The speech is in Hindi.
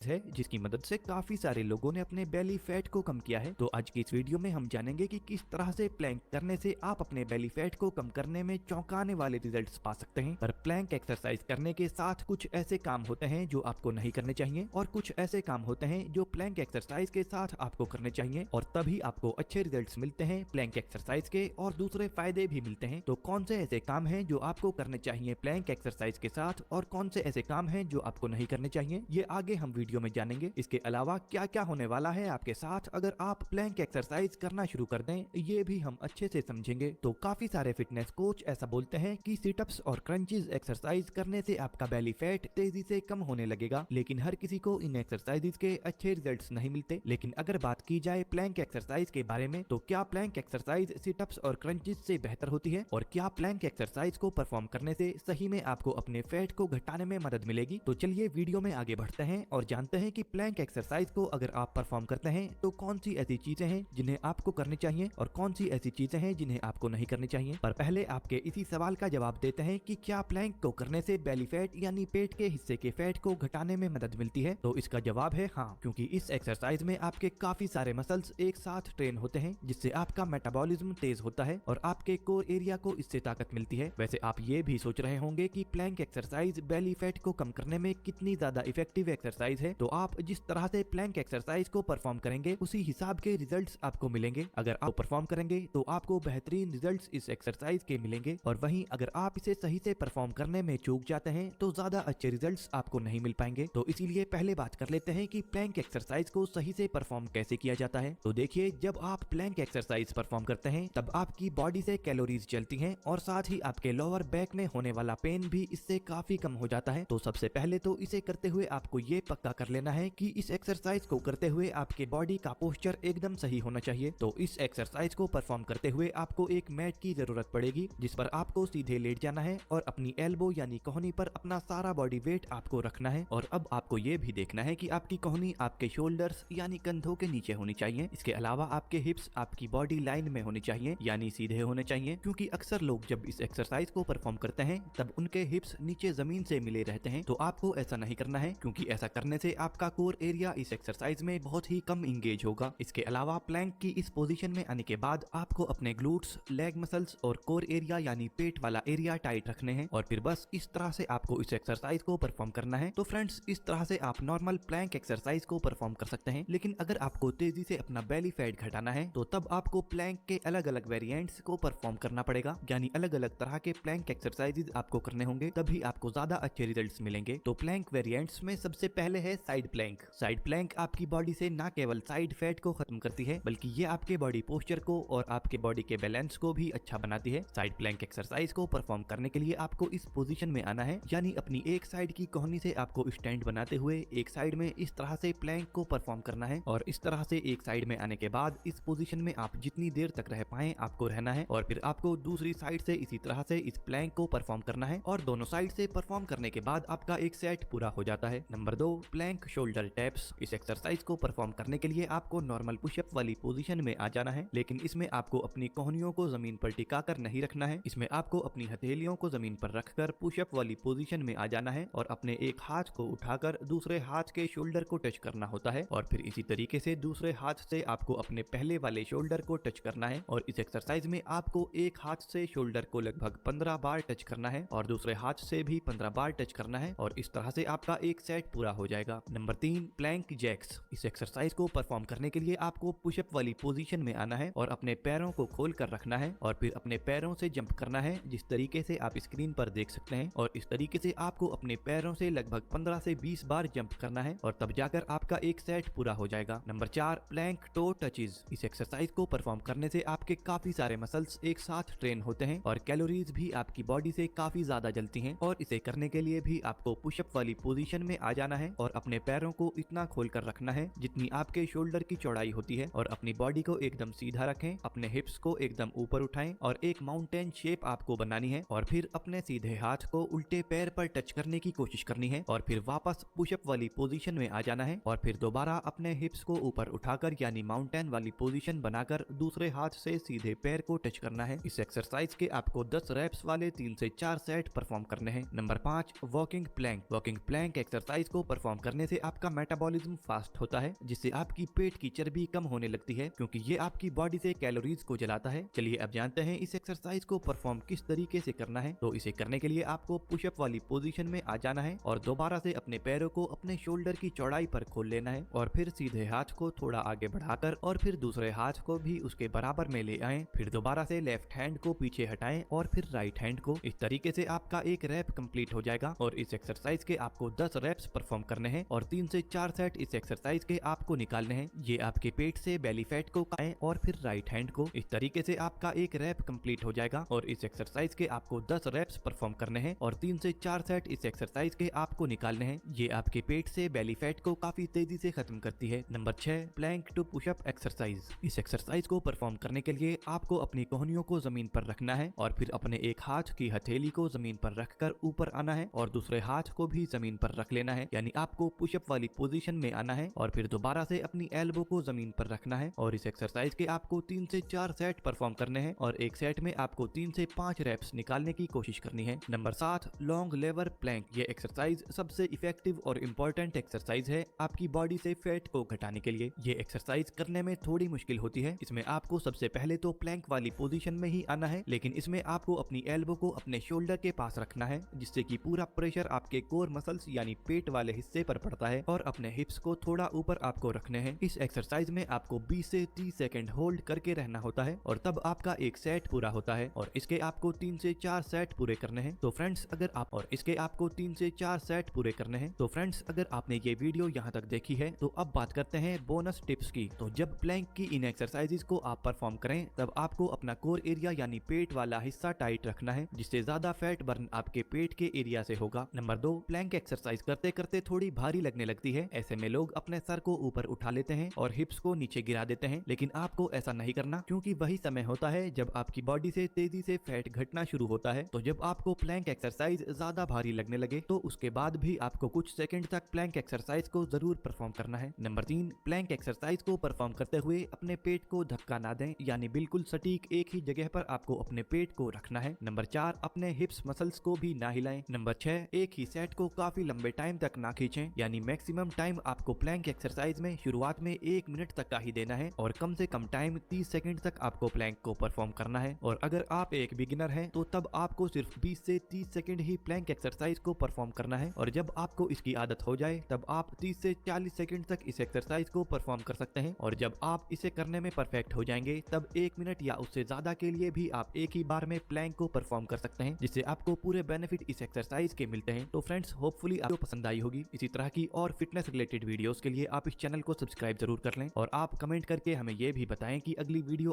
है जिसकी मदद से काफी सारे लोगों ने अपने बेली फैट को कम किया है। तो आज की इस वीडियो में हम जानेंगे कि किस तरह से प्लैंक करने से आप अपने बेली फैट को कम करने में चौंकाने वाले रिजल्ट्स पा सकते हैं। पर प्लैंक एक्सरसाइज करने के साथ कुछ ऐसे काम होते हैं जो आपको नहीं करने चाहिए और कुछ ऐसे काम होते हैं जो प्लैंक एक्सरसाइज के साथ आपको करने चाहिए और तभी आपको अच्छे रिजल्ट्स मिलते हैं प्लैंक एक्सरसाइज के और दूसरे फायदे भी मिलते हैं। तो कौन से ऐसे काम हैं जो आपको करने चाहिए प्लैंक एक्सरसाइज के साथ और कौन से ऐसे काम हैं जो आपको नहीं करने चाहिए, ये आगे हम वीडियो में जानेंगे। इसके अलावा क्या क्या होने वाला है आपके साथ अगर आप प्लैंक एक्सरसाइज करना शुरू कर दें, ये भी हम अच्छे से समझेंगे। तो काफी सारे फिटनेस कोच ऐसा बोलते हैं कि सिटअप्स और क्रंचेस एक्सरसाइज करने से आपका बेली फैट तेजी से कम होने लगेगा, लेकिन हर किसी को इन एक्सरसाइजेस के अच्छे रिजल्ट्स नहीं मिलते। लेकिन अगर बात की जाए प्लैंक एक्सरसाइज के बारे में, तो क्या प्लैंक एक्सरसाइज सिटअप्स और क्रंचेस से बेहतर होती है और क्या प्लैंक एक्सरसाइज को परफॉर्म करने से सही में आपको अपने फैट को घटाने में मदद मिलेगी? तो चलिए वीडियो में आगे बढ़ते हैं और जानते हैं कि प्लैंक एक्सरसाइज को अगर आप परफॉर्म करते हैं तो कौन सी ऐसी चीजें हैं जिन्हें आपको करनी चाहिए और कौन सी ऐसी चीजें हैं जिन्हें आपको नहीं करनी चाहिए। पर पहले आपके इसी सवाल का जवाब देते हैं कि क्या प्लैंक को करने से बेली फैट यानी पेट के हिस्से के फैट को घटाने में मदद मिलती है? तो इसका जवाब है हाँ, क्योंकि इस एक्सरसाइज में आपके काफी सारे मसल्स एक साथ ट्रेन होते हैं जिससे आपका मेटाबॉलिज्म तेज होता है और आपके कोर एरिया को इससे ताकत मिलती है। वैसे आप ये भी सोच रहे होंगे कि प्लैंक एक्सरसाइज बेली फैट को कम करने में कितनी ज्यादा इफेक्टिव एक्सरसाइज है। तो आप जिस तरह से प्लैंक एक्सरसाइज को परफॉर्म करेंगे उसी हिसाब के रिजल्ट्स आपको मिलेंगे। अगर आप परफॉर्म करेंगे तो आपको बेहतरीन रिजल्ट्स इस एक्सरसाइज के मिलेंगे और वहीं अगर आप इसे सही से परफॉर्म करने में चूक जाते हैं तो ज्यादा अच्छे रिजल्ट्स आपको नहीं मिल पाएंगे। तो इसीलिए पहले बात कर लेते हैं कि प्लैंक एक्सरसाइज को सही से परफॉर्म कैसे किया जाता है। तो देखिए, जब आप प्लैंक एक्सरसाइज परफॉर्म करते हैं तब आपकी बॉडी से कैलोरीज जलती हैं और साथ ही आपके लोअर बैक में होने वाला पेन भी इससे काफी कम हो जाता है। तो सबसे पहले तो इसे करते हुए आपको ये पक्का कर लेना है कि इस एक्सरसाइज को करते हुए आपके बॉडी का पोस्चर एकदम सही होना चाहिए। तो इस एक्सरसाइज को परफॉर्म करते हुए आपको एक मैट की जरूरत पड़ेगी जिस पर आपको सीधे लेट जाना है और अपनी एल्बो यानी कोहनी पर अपना सारा बॉडी वेट आपको रखना है। और अब आपको ये भी देखना है कि आपकी कोहनी आपके शोल्डर्स यानी कंधों के नीचे होनी चाहिए। इसके अलावा आपके हिप्स आपकी बॉडी लाइन में होने चाहिए यानी सीधे होने चाहिए, क्योंकि अक्सर लोग जब इस एक्सरसाइज को परफॉर्म करते हैं तब उनके हिप्स नीचे जमीन से मिले रहते हैं। तो आपको ऐसा नहीं करना है, क्योंकि ऐसा करने से आपका कोर एरिया इस एक्सरसाइज में बहुत ही कम इंगेज होगा। इसके अलावा प्लैंक की इस पोजीशन में आने के बाद आपको अपने ग्लूट्स, लेग मसल्स और कोर एरिया यानी पेट वाला एरिया टाइट रखने हैं और फिर बस इस तरह से आपको इस एक्सरसाइज को परफॉर्म करना है। तो फ्रेंड्स, इस तरह से आप नॉर्मल प्लैंक एक्सरसाइज को परफॉर्म कर सकते हैं, लेकिन अगर आपको तेजी से अपना बेली फैट घटाना है तो तब आपको प्लैंक के अलग अलग वेरिएंट्स को परफॉर्म करना पड़ेगा, यानी अलग अलग तरह के प्लैंक एक्सरसाइजेज आपको करने होंगे, तभी आपको ज्यादा अच्छे रिजल्ट्स मिलेंगे। तो प्लैंक वेरिएंट्स में सबसे पहले है साइड प्लैंक। साइड प्लैंक आपकी बॉडी से ना केवल साइड फैट को खत्म करती है बल्कि ये आपके बॉडी पोस्चर को और आपके बॉडी के बैलेंस को भी अच्छा बनाती है। साइड प्लैंक एक्सरसाइज को परफॉर्म करने के लिए आपको इस पोजीशन में आना है, यानी अपनी एक साइड की कोहनी से आपको स्टैंड बनाते हुए एक साइड में इस तरह से प्लैंक को परफॉर्म करना है और इस तरह से एक साइड में आने के बाद इस पोजीशन में आप जितनी देर तक रह पाए आपको रहना है और फिर आपको दूसरी साइड से इसी तरह से इस प्लैंक को परफॉर्म करना है और दोनों साइड से परफॉर्म करने के बाद आपका एक सेट पूरा हो जाता है। Number 2, plank shoulder taps. इस एक्सरसाइज को परफॉर्म करने के लिए आपको नॉर्मल पुशअप वाली पोजीशन में आ जाना है, लेकिन इसमें आपको अपनी कोहनियों को जमीन पर टिकाकर नहीं रखना है। इसमें आपको अपनी हथेलियों को जमीन पर रखकर पुशअप वाली पोजीशन में आ जाना है और अपने एक हाथ को उठाकर दूसरे हाथ के शोल्डर को टच करना होता है और फिर इसी तरीके से दूसरे हाथ से आपको अपने पहले वाले शोल्डर को टच करना है और इस एक्सरसाइज में आपको एक हाथ से शोल्डर को लगभग 15 बार टच करना है और दूसरे हाथ से भी 15 बार टच करना है और इस तरह से आपका एक सेट पूरा हो जाएगा। Number 3, plank jacks. इस एक्सरसाइज को परफॉर्म करने के लिए आपको पुशअप वाली पोजीशन में आना है और अपने पैरों को खोल कर रखना है और फिर अपने पैरों से जंप करना है जिस तरीके से आप स्क्रीन पर देख सकते हैं और इस तरीके से आपको अपने पैरों से लगभग 15 से 20 बार जंप करना है और तब जाकर आपका एक सेट पूरा हो जाएगा। Number 4, plank toe touches. इस एक्सरसाइज को परफॉर्म करने से आपके काफी सारे मसल्स एक साथ ट्रेन होते हैं और कैलोरीज भी आपकी बॉडी से काफी ज्यादा जलती हैं और इसे करने के लिए भी आपको पुशअप वाली पोजीशन में आ जाना है और अपने पैरों को इतना खोल कर रखना है जितनी आपके शोल्डर की चौड़ाई होती है और अपनी बॉडी को एकदम सीधा रखें, अपने हिप्स को एकदम ऊपर उठाएं और एक माउंटेन शेप आपको बनानी है और फिर अपने सीधे हाथ को उल्टे पैर पर टच करने की कोशिश करनी है और फिर वापस पुशअप वाली पोजीशन में आ जाना है और फिर दोबारा अपने हिप्स को ऊपर उठाकर यानी माउंटेन वाली पोजीशन बनाकर दूसरे हाथ से सीधे पैर को टच करना है। इस एक्सरसाइज के आपको 10 रेप्स वाले 3 से 4 सेट परफॉर्म करने हैं। Number 5, walking plank. Walking plank exercise को परफॉर्म करने से आपका मेटाबॉलिज्म फास्ट होता है, जिससे आपकी पेट की चर्बी कम होने लगती है, क्योंकि ये आपकी बॉडी से कैलोरीज को जलाता है। चलिए अब जानते हैं इस एक्सरसाइज को परफॉर्म किस तरीके से करना है। तो इसे करने के लिए आपको पुशअप वाली पोजीशन में आ जाना है और दोबारा से अपने पैरों को अपने शोल्डर की चौड़ाई पर खोल लेना है और फिर सीधे हाथ को थोड़ा आगे बढ़ाकर और फिर दूसरे हाथ को भी उसके बराबर में ले आएं। फिर दोबारा से लेफ्ट हैंड को पीछे हटाएं और फिर राइट हैंड को। इस तरीके से आपका एक रैप कंप्लीट हो जाएगा और इस एक्सरसाइज के आपको 10 रैप्स परफॉर्म करने हैं और 3 से 4 सेट इस एक्सरसाइज के आपको निकालने हैं। ये आपके पेट से बेली फैट को खाएं और फिर राइट हैंड को। इस तरीके से आपका एक रैप कंप्लीट हो जाएगा और इस एक्सरसाइज के आपको 10 रैप्स परफॉर्म करने हैं और 3 से 4 सेट इस एक्सरसाइज के आपको निकालने हैं। ये आपके पेट से बेली फैट को काफी तेजी से खत्म करती है। Number 6, plank to pushup exercise. इस एक्सरसाइज को परफॉर्म करने के लिए आपको अपनी कोहनियों को जमीन पर रखना है और फिर अपने एक हाथ की हथेली को जमीन पर रखकर ऊपर आना है और दूसरे हाथ को भी जमीन पर रख लेना है, यानी आपको पुशअप वाली पोजीशन में आना है और फिर दोबारा से अपनी एल्बो को जमीन पर रखना है और इस एक्सरसाइज के आपको 3 से 4 सेट परफॉर्म करने हैं और एक सेट में आपको 3 से 5 रेप्स निकालने की कोशिश करनी है। नंबर 7, लॉन्ग लेवर प्लैंक। ये एक्सरसाइज सबसे इफेक्टिव और इम्पोर्टेंट एक्सरसाइज है आपकी बॉडी से फैट को घटाने के लिए। ये एक्सरसाइज करने में थोड़ी मुश्किल होती है। इसमें आपको सबसे पहले तो प्लैंक वाली पोजीशन में ही आना है, लेकिन इसमें आपको अपनी एल्बो को अपने शोल्डर के पास रखना है, जिससे कि पूरा प्रेशर आपके कोर मसल्स यानी पेट वाले हिस्से पर पड़ता है और अपने हिप्स को थोड़ा ऊपर आपको रखने हैं। इस एक्सरसाइज में आपको 20 से 30 सेकंड होल्ड करके रहना होता है और तब आपका एक सेट पूरा होता है और इसके आपको 3 से 4 सेट पूरे करने हैं। तो फ्रेंड्स अगर आप और इसके आपको 3 से 4 सेट पूरे करने हैं। तो फ्रेंड्स अगर आपने ये वीडियो यहाँ तक देखी है तो अब बात करते हैं बोनस टिप्स की। तो जब प्लैंक की इन एक्सरसाइजेस को आप परफॉर्म करें तब आपको अपना कोर एरिया यानी पेट वाला हिस्सा टाइट रखना है, जिससे ज्यादा फैट बर्न आपके पेट के एरिया से होगा। नंबर 2, प्लैंक एक्सरसाइज करते करते थोड़ी भारी लगने लगती है। ऐसे में लोग अपने सर को ऊपर उठा लेते हैं और हिप्स को नीचे गिरा देते हैं, लेकिन आपको ऐसा नहीं करना, क्योंकि वही समय होता है जब आपकी बॉडी से तेजी से फैट घटना शुरू होता है। तो जब आपको प्लैंक एक्सरसाइज ज्यादा भारी लगने लगे तो उसके बाद भी आपको कुछ सेकंड तक प्लैंक एक्सरसाइज को जरूर परफॉर्म करना है। नंबर 3, प्लैंक एक्सरसाइज को परफॉर्म करते हुए अपने पेट को धक्का ना दें, यानी बिल्कुल सटीक एक ही जगह पर आपको अपने पेट को रखना है। नंबर 4, अपने हिप्स मसल्स को भी ना हिलाएं। नंबर 6, एक ही सेट को काफी लंबे टाइम तक ना खींचें, यानी मैक्सिमम टाइम आपको प्लैंक एक्सरसाइज में शुरुआत में 1 मिनट तक का ही देना है और कम से कम टाइम 30 सेकंड तक आपको प्लैंक को परफॉर्म करना है। और अगर आप एक बिगिनर हैं तो तब आपको सिर्फ 20 से 30 सेकंड ही प्लैंक एक्सरसाइज को परफॉर्म करना है और जब आपको इसकी आदत हो जाए तब आप 30 से 40 सेकंड तक इस एक्सरसाइज को परफॉर्म कर सकते हैं और जब आप इसे करने में परफेक्ट हो जाएंगे तब 1 मिनट या उससे ज्यादा के लिए भी आप एक ही बार में प्लैंक को परफॉर्म कर सकते हैं, जिससे आपको पूरे बेनिफिट इस एक्सरसाइज के मिलते हैं। तो फ्रेंड्स होपफुली आपको पसंद आई होगी। इसी तरह की और फिटनेस रिलेटेड वीडियोस के लिए आप इस चैनल को सब्सक्राइब जरूर कर लें और आप कमेंट करके हमें ये भी बताएं कि अगली वीडियो